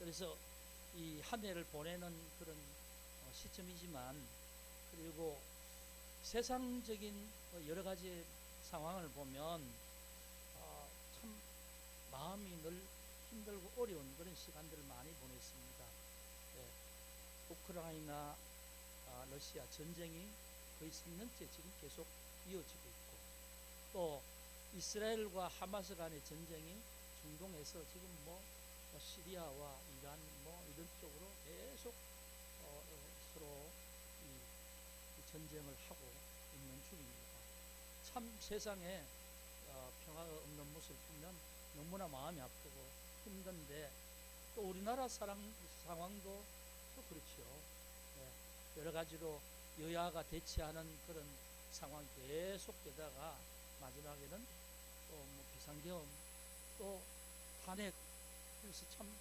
그래서 이 한 해를 보내는 그런 시점이지만, 그리고 세상적인 여러 가지 상황을 보면 참 마음이 늘 힘들고 어려운 그런 시간들을 많이 보냈습니다. 예, 우크라이나 러시아 전쟁이 거의 3년째 지금 계속 이어지고 있고, 또 이스라엘과 하마스 간의 전쟁이 중동에서 지금 시리아와 이란 이런 쪽으로 계속 서로 이 전쟁을 하고 있는 중입니다. 참 세상에 평화가 없는 모습을 보면 너무나 마음이 아프고 힘든데, 또 우리나라 상황도 또 그렇죠. 여러 가지로 여야가 대치하는 그런 상황이 계속되다가 마지막에는 또 비상계엄, 또 탄핵, 그래서 참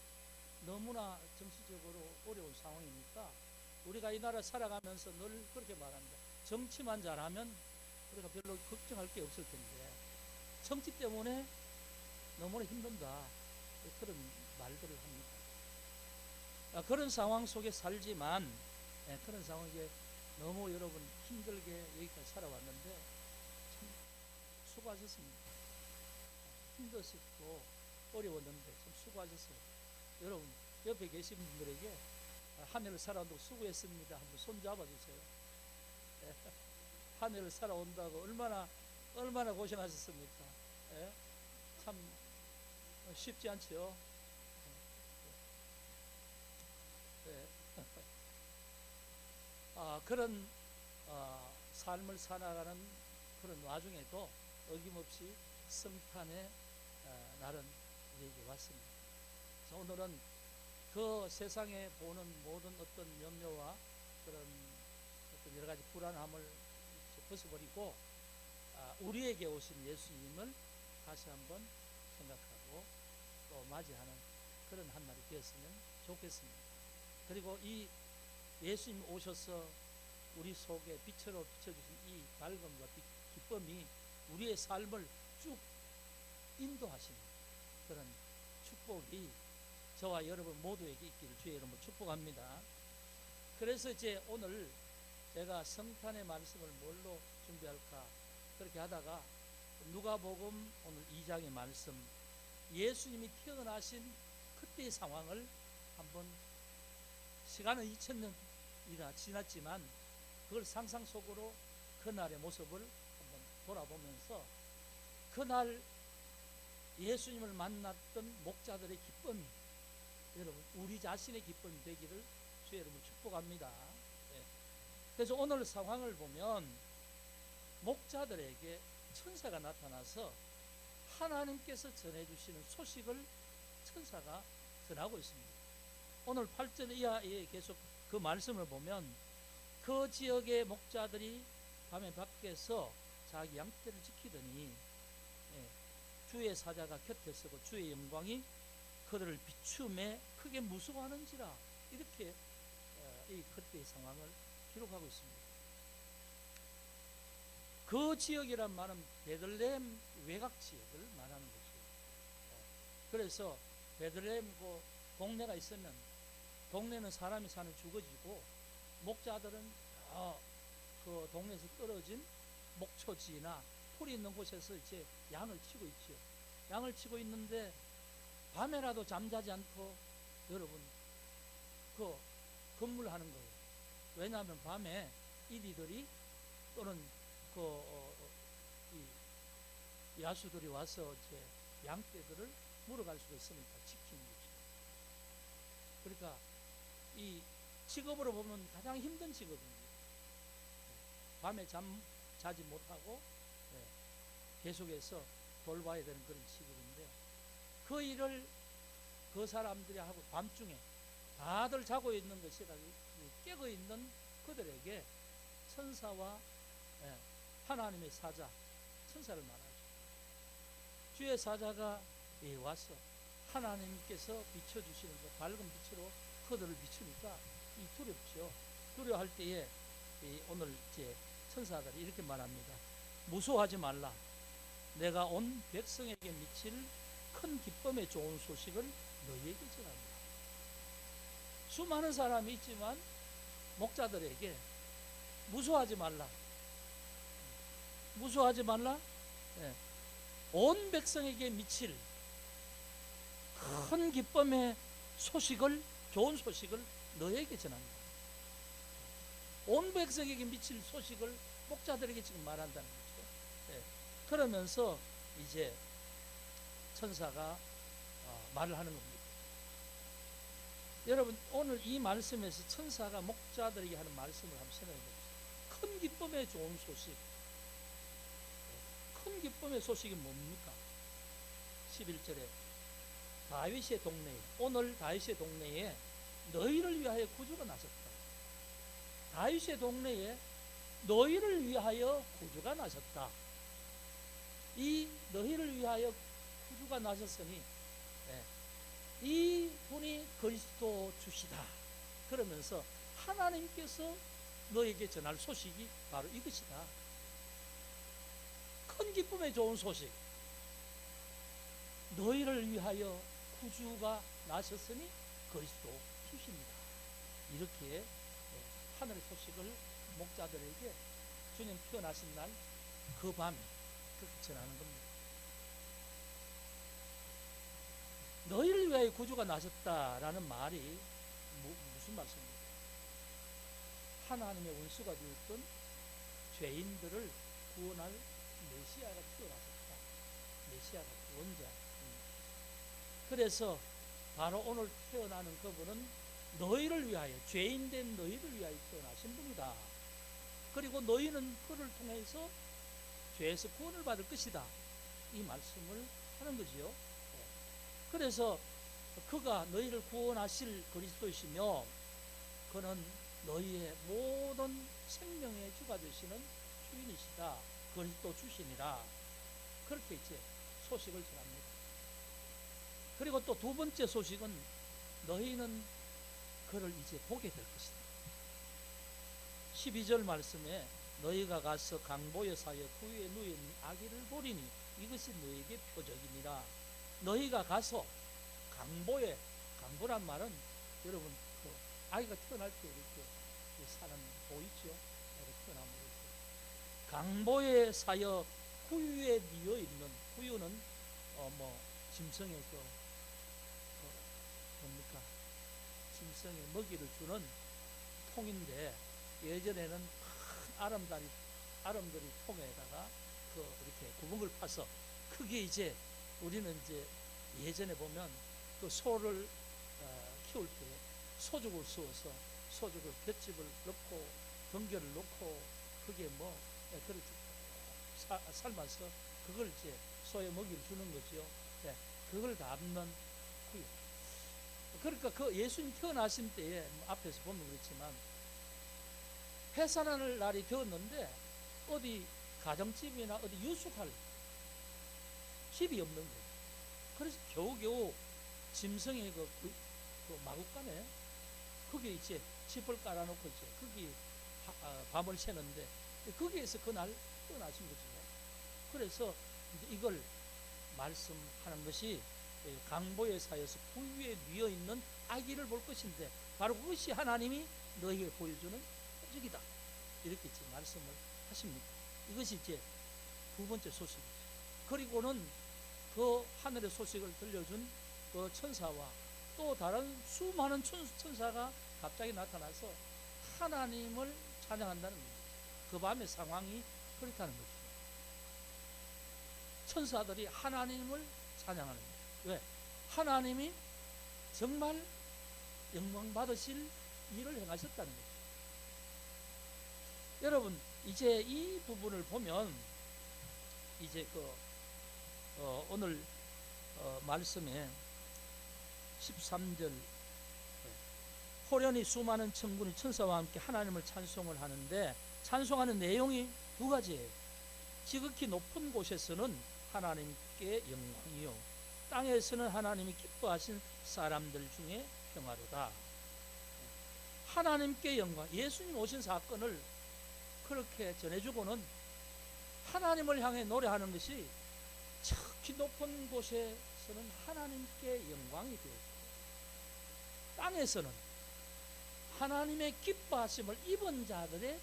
너무나 정치적으로 어려운 상황이니까 우리가 이 나라 살아가면서 늘 그렇게 말합니다. 정치만 잘하면 우리가 별로 걱정할 게 없을 텐데 정치 때문에 너무나 힘든다, 그런 말들을 합니다. 그런 상황 속에 살지만, 그런 상황에 너무 여러분 힘들게 여기까지 살아왔는데 참 수고하셨습니다. 힘드셨고 어려웠는데 참 수고하셨어요. 여러분 옆에 계신 분들에게 한 해를 살아온다고 수고했습니다 한번 손 잡아주세요. 한 해를 살아온다고 얼마나 고생하셨습니까? 참 쉽지 않죠. 그런 삶을 살아가는 그런 와중에도 어김없이 성탄의 날은 우리에게 왔습니다. 그래서 오늘은 그 세상에 보는 모든 어떤 염려와 그런 어떤 여러 가지 불안함을 벗어버리고 우리에게 오신 예수님을 다시 한번 생각하고 또 맞이하는 그런 한 날이 되었으면 좋겠습니다. 그리고 이 예수님 오셔서 우리 속에 빛으로 비춰주신 이 밝음과 기쁨이 우리의 삶을 쭉 인도하시는 그런 축복이 저와 여러분 모두에게 있기를 주의 이름으로 축복합니다. 그래서 이제 오늘 제가 성탄의 말씀을 뭘로 준비할까 그렇게 하다가 누가복음 오늘 2장의 말씀, 예수님이 태어나신 그때의 상황을 한번, 시간은 2000년이나 지났지만 그걸 상상 속으로 그날의 모습을 한번 돌아보면서 그날 예수님을 만났던 목자들의 기쁨이 여러분 우리 자신의 기쁨이 되기를 주의 이름으로 축복합니다. 그래서 오늘 상황을 보면 목자들에게 천사가 나타나서 하나님께서 전해주시는 소식을 천사가 전하고 있습니다. 오늘 8절 이하에 계속 그 말씀을 보면 그 지역의 목자들이 밤에 밖에서 자기 양떼를 지키더니 주의 사자가 곁에 서고 주의 영광이 그들을 비춤에 크게 무서워하는지라, 이렇게 이 그때의 상황을 기록하고 있습니다. 그 지역이란 말은 베들레헴 외곽 지역을 말하는 것이에요. 그래서 베들레헴 그 동네가 있으면 동네는 사람이 사는 주거지고, 목자들은 그 동네에서 떨어진 목초지나 풀이 있는 곳에서 이제 양을 치고 있죠. 양을 치고 있는데 밤에라도 잠자지 않고 여러분 그 근무를 하는 거예요. 왜냐하면 밤에 이리들이 또는 이 야수들이 와서 이제 양떼들을 물어갈 수가 있으니까 지키는 거죠. 그러니까 이 직업으로 보면 가장 힘든 직업입니다. 밤에 자지 못하고 계속해서 돌봐야 되는 그런 직업인데, 그 일을 그 사람들이 하고 밤중에 다들 자고 있는 것이 깨고 있는 그들에게 천사와 하나님의 사자, 천사를 말하죠. 주의 사자가 와서 하나님께서 비춰주시는 그 밝은 빛으로 그들을 비추니까 두렵죠. 두려워할 때에 오늘 이제 천사들이 이렇게 말합니다. 무서워하지 말라. 내가 온 백성에게 미칠 큰 기쁨의 좋은 소식을 너희에게 전합니다. 수많은 사람이 있지만 목자들에게 무서워하지 말라. 무서워하지 말라. 예. 온 백성에게 미칠 큰 기쁨의 소식을, 좋은 소식을 너에게 전한다. 온 백성에게 미칠 소식을 목자들에게 지금 말한다는 거죠. 예. 그러면서 이제 천사가 말을 하는 겁니다. 여러분, 오늘 이 말씀에서 천사가 목자들에게 하는 말씀을 한번 생각해 보세요. 큰 기쁨의 좋은 소식. 큰 기쁨의 소식이 뭡니까? 11절에 다윗의 동네에, 오늘 다윗의 동네에 너희를 위하여 구주가 나셨다. 다윗의 동네에 너희를 위하여 구주가 나셨다. 이 너희를 위하여 구주가 나셨으니 이 분이 그리스도 주시다. 그러면서 하나님께서 너에게 전할 소식이 바로 이것이다. 큰 기쁨의 좋은 소식. 너희를 위하여 구주가 나셨으니 그리스도 주십니다. 이렇게 하늘의 소식을 목자들에게 주님 태어나신 날 그 밤에 그렇게 전하는 겁니다. 너희를 위하여 구주가 나셨다라는 말이 무슨 말씀입니까? 하나님의 원수가 되었던 죄인들을 구원할 메시아가 태어나셨다. 메시아가 원자. 그래서 바로 오늘 태어나는 그분은 너희를 위하여, 죄인된 너희를 위하여 태어나신 분이다. 그리고 너희는 그를 통해서 죄에서 구원을 받을 것이다. 이 말씀을 하는 거지요. 그래서 그가 너희를 구원하실 그리스도이시며 그는 너희의 모든 생명의 주가 되시는 주인이시다. 그리스도 주시니라. 그렇게 이제 소식을 전합니다. 그리고 또 두 번째 소식은 너희는 그를 이제 보게 될 것이다. 12절 말씀에 너희가 가서 강보의 사이에 그 위에 누인 아기를 보리니 이것이 너희에게 표적이니라. 너희가 가서 강보란 말은 여러분 그 아기가 태어날 때 이렇게 사는 보이죠? 이렇게 태어나면 이렇게 강보의 사이에 구유에 뉘어 있는, 구유는 짐승의 뭡니까? 짐승의 먹이를 주는 통인데 예전에는 큰 아름다리 통에다가 이렇게 구멍을 파서 그게 이제 우리는 이제 예전에 보면 그 소를 키울 때 소죽을 쑤어서 소죽을 볏짚을 넣고 등겨를 넣고 그게 그렇게 삶아서 그걸 이제 소의 먹이를 주는 거죠. 그걸 담는 구유. 그러니까 그 예수님 태어나신 때에 앞에서 보면 그렇지만 해산하는 날이 되었는데 어디 가정집이나 어디 유숙할 집이 없는 거예요. 그래서 겨우겨우 짐승의 그 마구간에 거기에 이제 집을 깔아놓고 이제 거기 밤을 새는데 거기에서 그날 태어나신 거죠. 그래서 이제 이걸 말씀하는 것이 강보의 사이에서 그 위에 뉘어 있는 아기를 볼 것인데 바로 그것이 하나님이 너희에게 보여주는 표적이다. 이렇게 이제 말씀을 하십니다. 이것이 이제 두 번째 소식이죠. 그리고는 그 하늘의 소식을 들려준 그 천사와 또 다른 수많은 천사가 갑자기 나타나서 하나님을 찬양한다는 겁니다. 그 밤의 상황이 그렇다는 거죠. 천사들이 하나님을 찬양하는 거예요. 왜? 하나님이 정말 영광 받으실 일을 행하셨다는 거죠. 여러분, 이제 이 부분을 보면 이제 오늘 말씀에 13절 호련히 수많은 천군이 천사와 함께 하나님을 찬송을 하는데 찬송하는 내용이 두 가지예요. 지극히 높은 곳에서는 하나님께 영광이요 땅에서는 하나님이 기뻐하신 사람들 중에 평화로다. 하나님께 영광, 예수님 오신 사건을 그렇게 전해주고는 하나님을 향해 노래하는 것이 지극히 높은 곳에서는 하나님께 영광이 되었고 땅에서는 하나님의 기뻐하심을 입은 자들의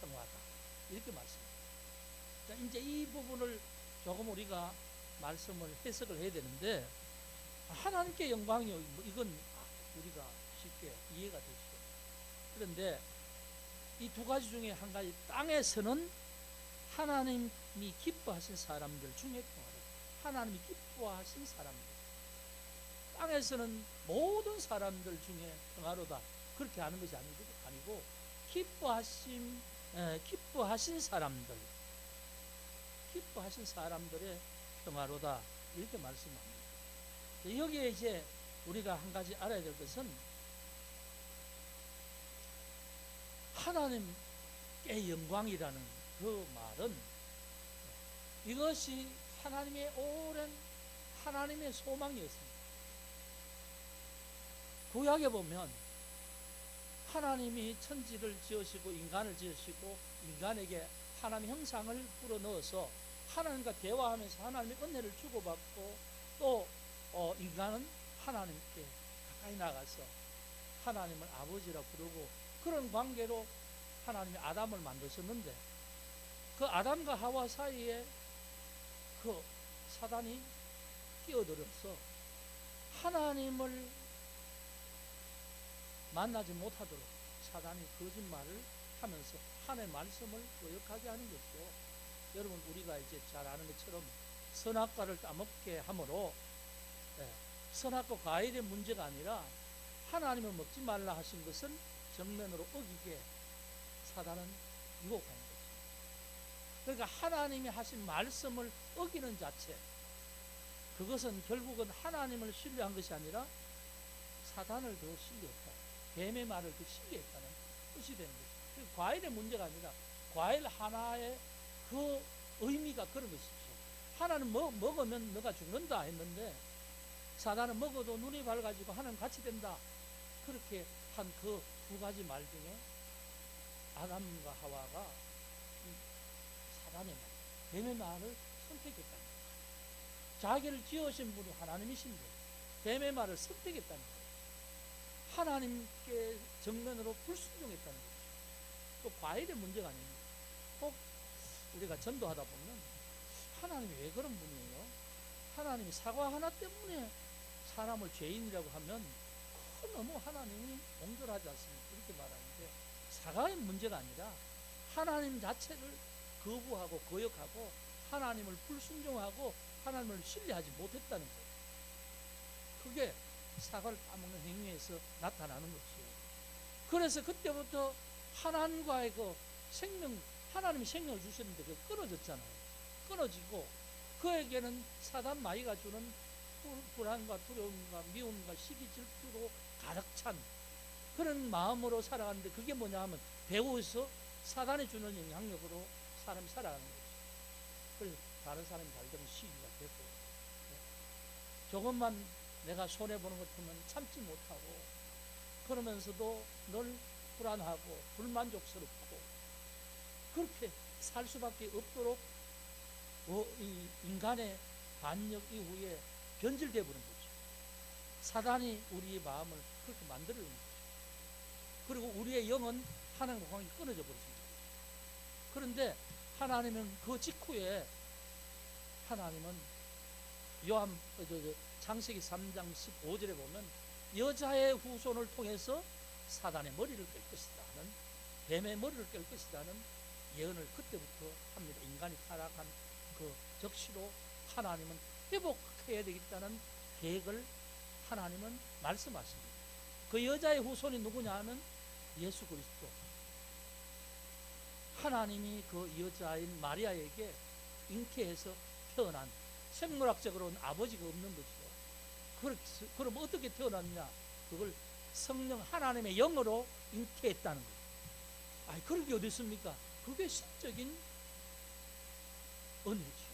평화다. 이렇게 말씀합니다. 자, 이제 이 부분을 조금 우리가 말씀을 해석을 해야 되는데, 하나님께 영광이요, 이건 우리가 쉽게 이해가 되죠. 그런데 이 두 가지 중에 한 가지, 땅에서는 하나님이 기뻐하신 사람들 중에 평화로다. 하나님이 기뻐하신 사람들, 땅에서는 모든 사람들 중에 평화로다, 그렇게 하는 것이 아니고 기뻐하신 사람들의 평화로다, 이렇게 말씀합니다. 여기에 이제 우리가 한 가지 알아야 될 것은, 하나님께 영광이라는 그 말은, 이것이 하나님의 오랜 하나님의 소망이었습니다. 구약에 보면 하나님이 천지를 지으시고 인간을 지으시고 인간에게 하나님의 형상을 불어넣어서 하나님과 대화하면서 하나님의 은혜를 주고받고, 또 인간은 하나님께 가까이 나가서 하나님을 아버지라 부르고, 그런 관계로 하나님이 아담을 만드셨는데, 그 아담과 하와 사이에 그 사단이 끼어들어서 하나님을 만나지 못하도록 사단이 거짓말을 하면서 하나님의 말씀을 거역하게 하는 것이죠. 여러분, 우리가 이제 잘 아는 것처럼 선악과를 따먹게 함으로, 선악과 과일의 문제가 아니라 하나님을 먹지 말라 하신 것은 정면으로 어기게 사단은 유혹하는 거죠. 그러니까 하나님이 하신 말씀을 어기는 자체, 그것은 결국은 하나님을 신뢰한 것이 아니라 사단을 더 신뢰했다, 뱀의 말을 더 신뢰했다는 뜻이 되는 거죠. 과일의 문제가 아니라 과일 하나의 그 의미가 그런 것이죠. 하나는 먹으면 너가 죽는다 했는데, 사단은 먹어도 눈이 밝아지고 하나님 같이 된다, 그렇게 한 그 두 가지 말 중에 아담과 하와가 사단의 말, 뱀의 말을 선택했다는 거예요. 자기를 지으신 분이 하나님이신데 뱀의 말을 선택했다는 거예요. 하나님께 정면으로 불순종했다는 거죠. 또 과일의 문제가 아닙니다. 꼭 우리가 전도하다 보면 하나님이 왜 그런 분이에요? 하나님이 사과 하나 때문에 사람을 죄인이라고 하면 너무 하나님이 옹졸하지 않습니까? 이렇게 말하는데, 사과의 문제가 아니라 하나님 자체를 거부하고 거역하고 하나님을 불순종하고 하나님을 신뢰하지 못했다는 거예요. 그게 사과를 따먹는 행위에서 나타나는 거죠. 그래서 그때부터 하나님과의 그 생명, 하나님이 생명을 주셨는데 그게 끊어졌잖아요. 끊어지고 그에게는 사단 마귀가 주는 불안과 두려움과 미움과 시기 질투로 가득 찬 그런 마음으로 살아가는데, 그게 뭐냐 하면 배후에서 사단이 주는 영향력으로 사람이 살아가는 거죠. 그래서 다른 사람이 잘 되면 시기가 되고, 조금만 내가 손해보는 것 보면 참지 못하고, 그러면서도 늘 불안하고 불만족스럽고 그렇게 살 수밖에 없도록 이 인간의 반역 이후에 변질되어 버린 거죠. 사단이 우리의 마음을 그렇게 만들어낸 거죠. 그리고 우리의 영은 하나님과 관계가 끊어져 버렸습니다. 그런데 하나님은 그 직후에, 하나님은 창세기 3장 15절에 보면 여자의 후손을 통해서 사단의 머리를 깰 것이다 하는, 뱀의 머리를 깰 것이다 하는 예언을 그때부터 합니다. 인간이 타락한 그 적시로 하나님은 회복해야 되겠다는 계획을 하나님은 말씀하십니다. 그 여자의 후손이 누구냐 하면 예수 그리스도. 하나님이 그 여자인 마리아에게 잉태해서 태어난, 생물학적으로는 아버지가 없는 것이죠. 그럼 어떻게 태어났냐? 그걸 성령 하나님의 영으로 잉태했다는 거예요. 그런 게 어디 있습니까? 그게 신적인 은혜죠.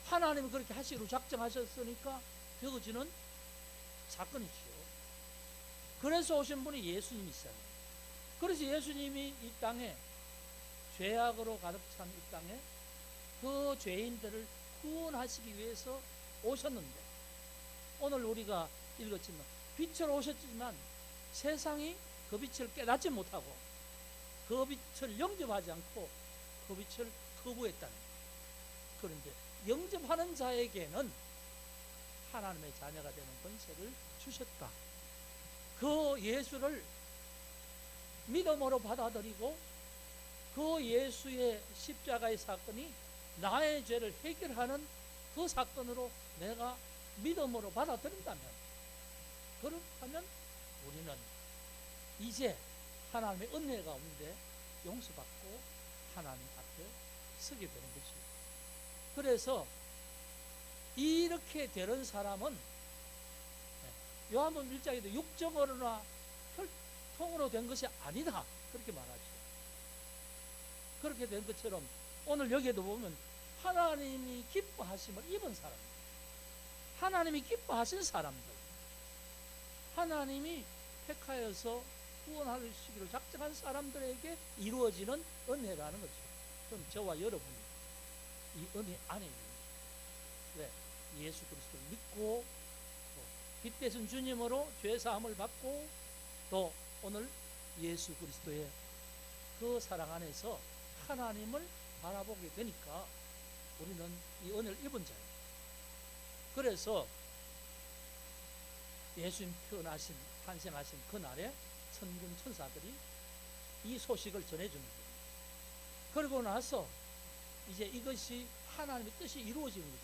하나님이 그렇게 하시기로 작정하셨으니까 되어지는 사건이죠. 그래서 오신 분이 예수님이시잖아요. 그래서 예수님이 이 땅에, 죄악으로 가득 찬 이 땅에 그 죄인들을 구원하시기 위해서 오셨는데, 오늘 우리가 읽었지만 빛으로 오셨지만 세상이 그 빛을 깨닫지 못하고 그 빛을 영접하지 않고 그 빛을 거부했다는 거예요. 그런데 영접하는 자에게는 하나님의 자녀가 되는 권세를 주셨다. 그 예수를 믿음으로 받아들이고 그 예수의 십자가의 사건이 나의 죄를 해결하는 그 사건으로 내가 믿음으로 받아들인다면, 그렇다면 우리는 이제 하나님의 은혜 가운데 용서받고 하나님 앞에 서게 되는 거죠. 그래서 이렇게 되는 사람은 요한복음 1장에도 육정으로나 혈통으로 된 것이 아니다, 그렇게 말하죠. 그렇게 된 것처럼 오늘 여기에도 보면 하나님이 기뻐하심을 입은 사람, 하나님이 기뻐하신 사람들, 하나님이 택하여서 구원하시기로 작정한 사람들에게 이루어지는 은혜라는 거죠. 그럼 저와 여러분이 이 은혜 안에 있는 거죠. 왜? 예수 그리스도를 믿고 빛 대신 주님으로 죄사함을 받고 또 오늘 예수 그리스도의 그 사랑 안에서 하나님을 바라보게 되니까 우리는 이 은혜를 입은 자예요. 그래서 예수님 태어나신, 탄생하신 그날에 천군 천사들이 이 소식을 전해주는 거예요. 그러고 나서 이제 이것이 하나님의 뜻이 이루어지는 거죠.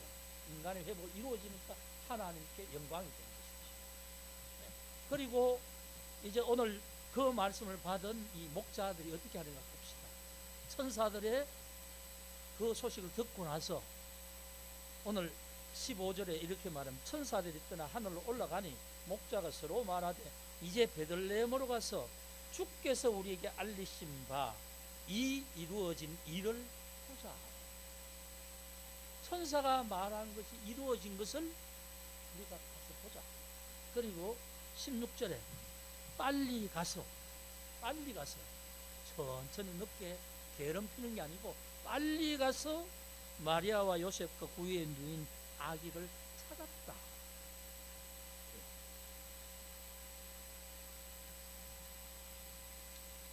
인간의 회복이 이루어지니까 하나님께 영광이 되는 것이죠. 네. 그리고 이제 오늘 그 말씀을 받은 이 목자들이 어떻게 하는가 봅시다. 천사들의 그 소식을 듣고 나서 오늘 15절에 이렇게 말하면 천사들이 떠나 하늘로 올라가니 목자가 서로 말하되 이제 베들레헴으로 가서 주께서 우리에게 알리신 바 이 이루어진 일을 보자. 천사가 말한 것이 이루어진 것을 우리가 가서 보자. 그리고 16절에 빨리 가서 천천히 늦게 게으름 피는 게 아니고 빨리 가서 마리아와 요셉과 구유에 누인 아기를 찾았다.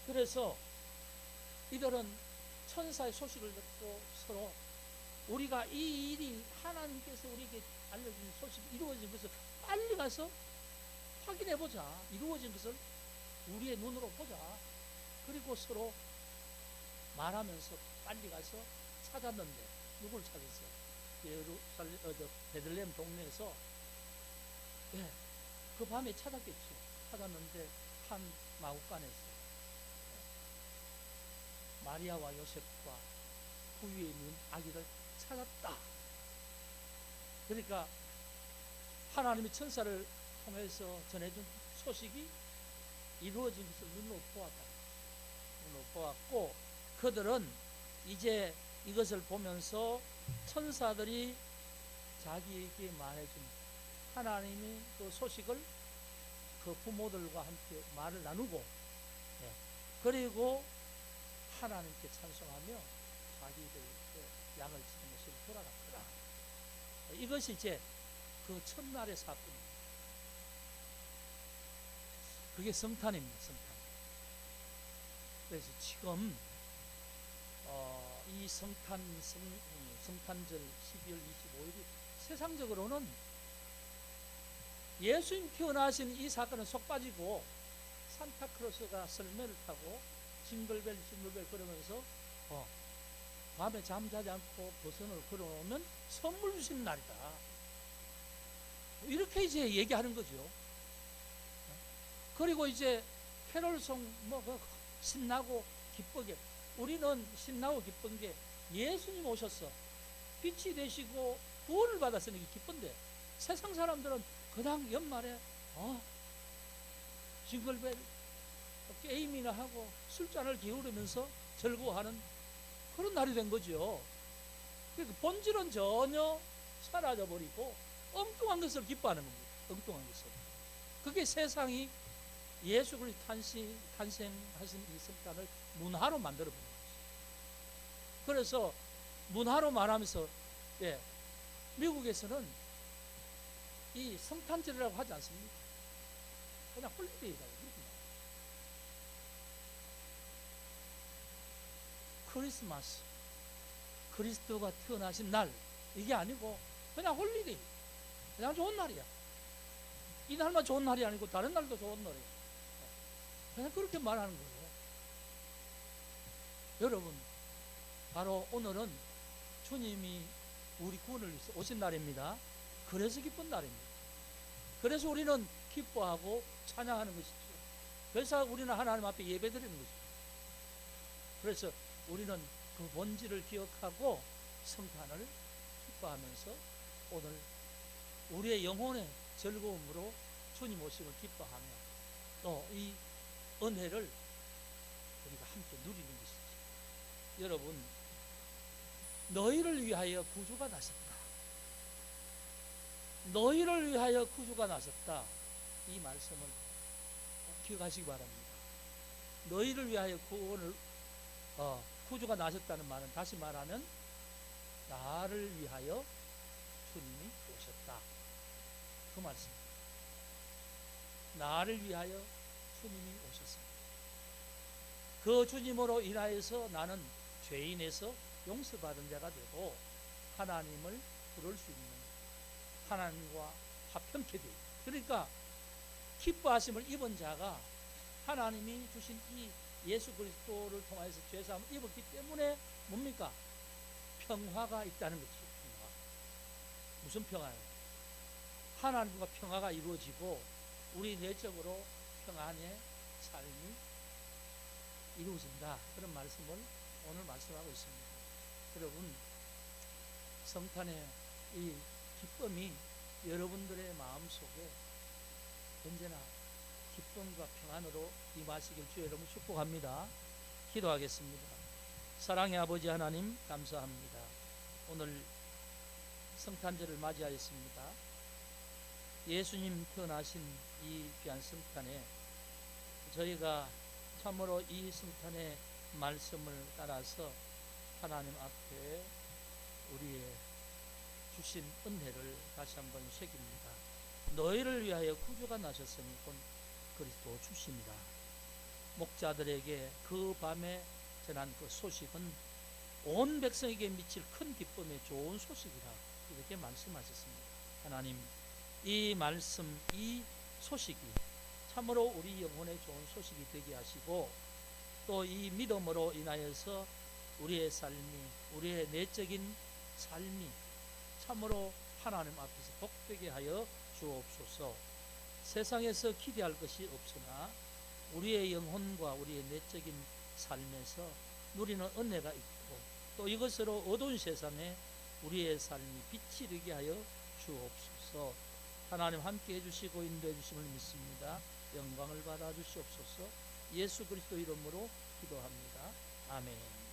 그래서 이들은 천사의 소식을 듣고 서로 우리가 이 일이 하나님께서 우리에게 알려준 소식이 이루어진 것을 빨리 가서 확인해 보자. 이루어진 것을 우리의 눈으로 보자. 그리고 서로 말하면서 빨리 가서 찾았는데 누굴 찾았어요? 베들레헴 동네에서 그 밤에 찾았겠죠. 찾았는데 한 마구간에서 마리아와 요셉과 부위에 있는 아기를 찾았다. 그러니까 하나님의 천사를 통해서 전해준 소식이 이루어진 것을 눈으로 보았다. 눈으로 보았고 그들은 이제 이것을 보면서 천사들이 자기에게 말해준 하나님의 그 소식을 그 부모들과 함께 말을 나누고 그리고 하나님께 찬송하며 자기들 양을 치는 것을 돌아갔더라. 이것이 이제 그 첫날의 사건입니다. 그게 성탄입니다. 성탄. 그래서 지금 이 성탄절 12월 25일이 세상적으로는 예수님 태어나신 이 사건은 속 빠지고 산타크로스가 썰매를 타고 징글벨 그러면서 밤에 잠자지 않고 버선을 걸어놓으면 선물 주신 날이다. 이렇게 이제 얘기하는 거죠. 그리고 이제 캐롤송 신나고 기쁘게 우리는 신나고 기쁜 게 예수님 오셔서 빛이 되시고 구원을 받았으니 기쁜데 세상 사람들은 그당 연말에 징글벨 게임이나 하고 술잔을 기울이면서 즐거워하는 그런 날이 된 거죠. 그러니까 본질은 전혀 사라져버리고 엉뚱한 것을 기뻐하는 겁니다. 엉뚱한 것을. 그게 세상이 예수 그리스도 탄생하신 이 성탄을 문화로 만들어버린 거죠. 그래서 문화로 말하면서 미국에서는 이 성탄절이라고 하지 않습니까? 그냥 홀리데이라고 그렇게 말해요. 크리스마스, 그리스도가 태어나신 날, 이게 아니고 그냥 홀리데이, 그냥 좋은 날이야. 이 날만 좋은 날이 아니고 다른 날도 좋은 날이야. 그냥 그렇게 말하는 거예요. 여러분, 바로 오늘은 주님이 우리 구원을 위해서 오신 날입니다. 그래서 기쁜 날입니다. 그래서 우리는 기뻐하고 찬양하는 것이죠. 그래서 우리는 하나님 앞에 예배드리는 것이죠. 그래서 우리는 그 본질을 기억하고 성탄을 기뻐하면서 오늘 우리의 영혼의 즐거움으로 주님 오심을 기뻐하며 또 이 은혜를 우리가 함께 누리는 것이죠. 여러분, 너희를 위하여 구주가 나셨다. 너희를 위하여 구주가 나셨다. 이 말씀을 기억하시기 바랍니다. 너희를 위하여 구주가 나셨다는 말은 다시 말하면 나를 위하여 주님이 오셨다. 그 말씀입니다. 나를 위하여 주님이 오셨습니다. 그 주님으로 인하여서 나는 죄인에서 용서받은 자가 되고 하나님을 부를 수 있는, 하나님과 화평케 되고, 그러니까 기뻐하심을 입은 자가 하나님이 주신 이 예수 그리스도를 통해서 죄사함을 입었기 때문에 뭡니까? 평화가 있다는 거죠. 평화. 무슨 평화예요? 하나님과 평화가 이루어지고 우리 내적으로 평안의 삶이 이루어진다. 그런 말씀을 오늘 말씀하고 있습니다. 여러분, 성탄의 이 기쁨이 여러분들의 마음속에 언제나 기쁨과 평안으로 임하시길 주 여러분 축복합니다. 기도하겠습니다. 사랑의 아버지 하나님, 감사합니다. 오늘 성탄절을 맞이하였습니다. 예수님 태어나신 이 귀한 성탄에 저희가 참으로 이 성탄의 말씀을 따라서 하나님 앞에 우리의 주신 은혜를 다시 한번 새깁니다. 너희를 위하여 구주가 나셨으니 곧 그리스도 주십니다. 목자들에게 그 밤에 전한 그 소식은 온 백성에게 미칠 큰 기쁨의 좋은 소식이라 이렇게 말씀하셨습니다. 하나님, 이 말씀, 이 소식이 참으로 우리 영혼의 좋은 소식이 되게 하시고 또 이 믿음으로 인하여서 우리의 삶이, 우리의 내적인 삶이 참으로 하나님 앞에서 복되게 하여 주옵소서. 세상에서 기대할 것이 없으나 우리의 영혼과 우리의 내적인 삶에서 누리는 은혜가 있고 또 이것으로 어두운 세상에 우리의 삶이 빛이 되게 하여 주옵소서. 하나님 함께 해주시고 인도해 주심을 믿습니다. 영광을 받아 주시옵소서. 예수 그리스도 이름으로 기도합니다. 아멘.